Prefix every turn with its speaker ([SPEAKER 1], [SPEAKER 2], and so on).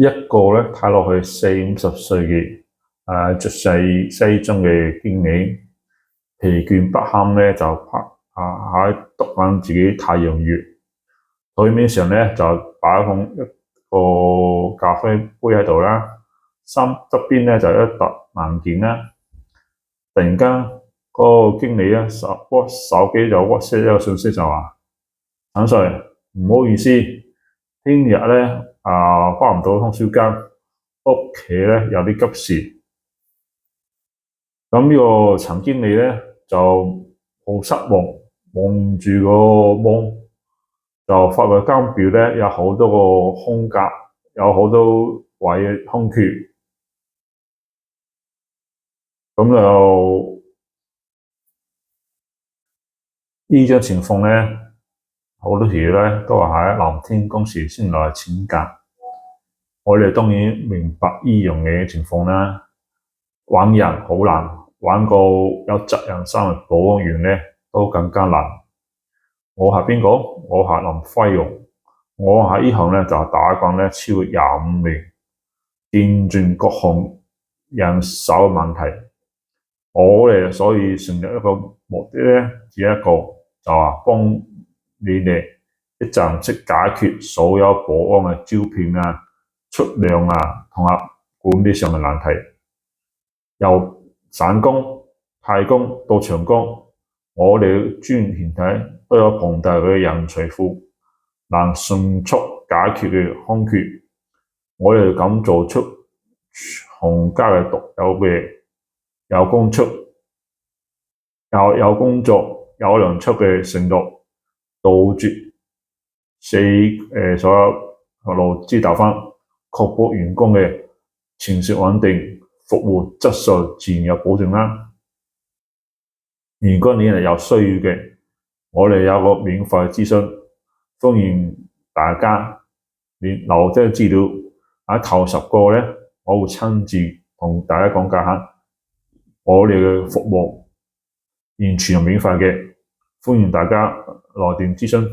[SPEAKER 1] 一個咧睇落去40-50歲嘅着西裝嘅經理，疲倦不堪咧就喺讀緊自己太陽穴，台面上咧就擺放一個咖啡杯喺度啦，側邊咧就一沓文件啦。突然間嗰個經理咧手機就 WhatsApp 一個信息就話：陳 Sir， 唔好意思，聽日咧返唔到通宵更，屋企咧有啲急事。咁呢個陳經理咧就好失望，望住個網就發覺間表咧有好多個空格，有好多位空缺。咁就呢種情況咧，好多時咧都係喺藍天公司先來請假。我哋當然明白呢樣嘅情況啦，揾人好難，揾個有責任心嘅保安員咧都更加難。我係邊個？我係林輝榮，我喺呢行咧就打滾咧超過25年，見盡各項人手嘅問題。我哋所以成立一個目的咧，只一個就係幫你哋一站式解決所有保安嘅招聘啊、出糧啊同埋管理上嘅難題。由散工、派工到長工，我哋專業團體都有龐大嘅人才庫，能迅速解決嘅空缺。我哋咁做出行家嘅獨有嘅有工作有糧出嘅承諾，杜絕所有勞資糾紛，確保員工嘅情緒穩定，服務質素自然有保證啦。如果你係有需要嘅，我哋有個免費諮詢，歡迎大家你留低資料，喺頭10個咧，我會親自同大家講解下我哋嘅服務，完全係免費嘅，歡迎大家來電諮詢。